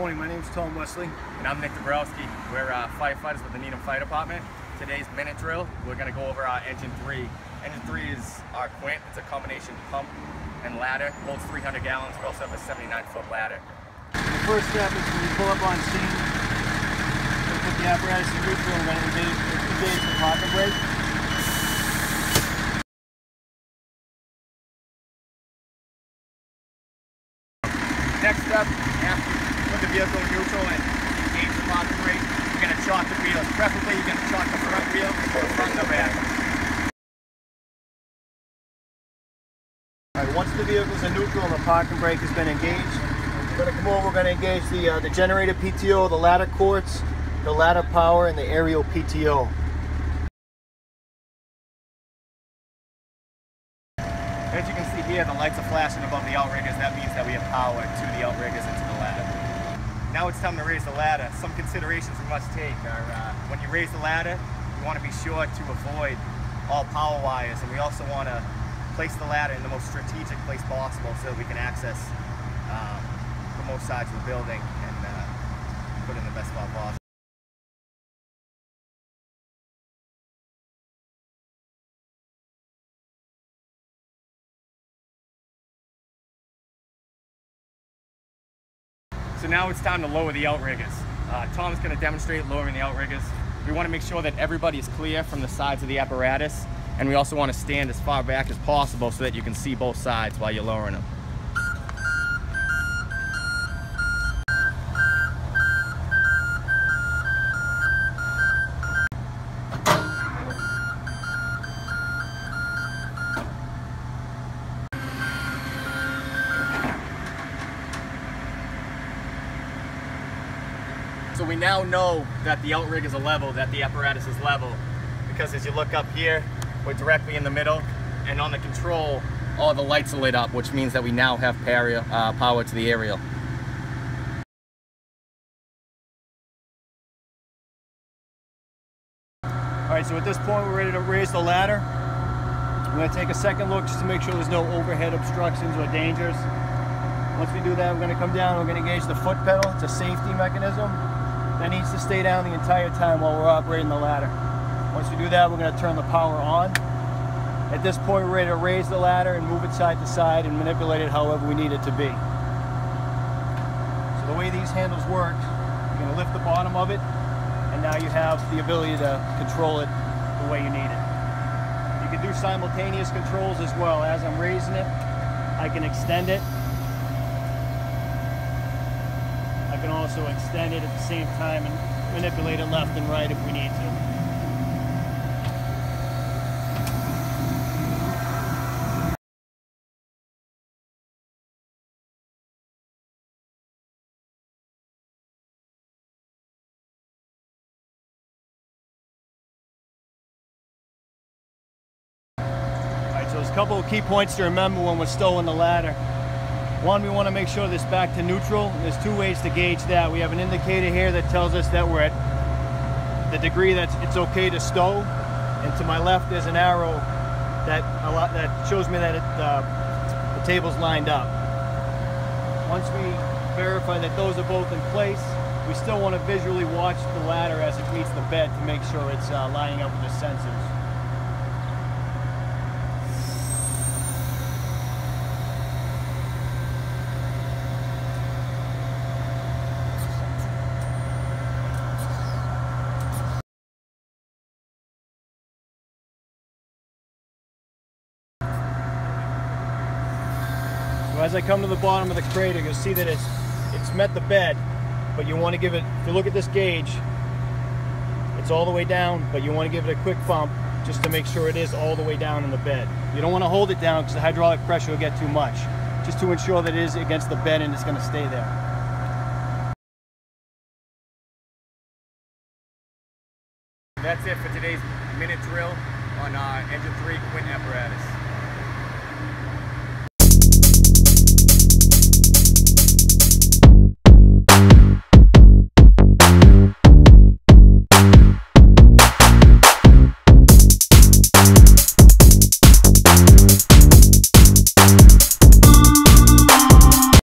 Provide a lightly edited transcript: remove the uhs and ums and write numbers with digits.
morning, my name is Tom Wesley. And I'm Nick Dabrowski. We're firefighters with the Needham Fire Department. Today's minute drill, we're going to go over our engine 3. Engine 3 is our quint. It's a combination pump and ladder. Holds 300 gallons. We also have a 79-foot ladder. The first step is when you pull up on scene, we're going to put the apparatus in neutral and we're going to engage the parking brake. Next step, after you put the vehicle in neutral and engage the parking brake, you're going to chalk the wheels. Preferably you're going to chalk the front wheel or the front and the back. Alright, once the vehicle's in neutral and the parking brake has been engaged, we're going to come over, we're going to engage the generator PTO, the ladder quartz, the ladder power, and the aerial PTO. As you can see here, the lights are flashing above the outriggers. That means that we have power to the outriggers and to the ladder. Now it's time to raise the ladder. Some considerations we must take are when you raise the ladder, you want to be sure to avoid all power wires, and we also want to place the ladder in the most strategic place possible so that we can access from both sides of the building and put it in the best spot possible. So now it's time to lower the outriggers. Tom's going to demonstrate lowering the outriggers. We want to make sure that everybody is clear from the sides of the apparatus, and we also want to stand as far back as possible so that you can see both sides while you're lowering them. So we now know that the outriggers are level, that the apparatus is level, because as you look up here, we're directly in the middle, and on the control, all the lights are lit up, which means that we now have power to the aerial. Alright, so at this point we're ready to raise the ladder. I'm going to take a second look just to make sure there's no overhead obstructions or dangers. Once we do that, we're going to come down, we're going to engage the foot pedal. It's a safety mechanism that needs to stay down the entire time while we're operating the ladder. Once we do that, we're going to turn the power on. At this point, we're ready to raise the ladder and move it side to side and manipulate it however we need it to be. So the way these handles work, you're going to lift the bottom of it, and now you have the ability to control it the way you need it. You can do simultaneous controls as well. As I'm raising it, I can extend it. I can also extend it at the same time and manipulate it left and right if we need to. Alright, so there's a couple of key points to remember when we're stowing the ladder. One, we want to make sure this back to neutral. There's two ways to gauge that. We have an indicator here that tells us that we're at the degree that it's okay to stow, and to my left there's an arrow that shows me that the table's lined up. Once we verify that those are both in place, we still want to visually watch the ladder as it meets the bed to make sure it's lining up with the sensors. As I come to the bottom of the crater, you'll see that it's met the bed, but you want to give it, if you look at this gauge, it's all the way down, but you want to give it a quick bump just to make sure it is all the way down in the bed. You don't want to hold it down because the hydraulic pressure will get too much, just to ensure that it is against the bed and it's going to stay there. That's it for today's minute drill on our engine 3 quint apparatus.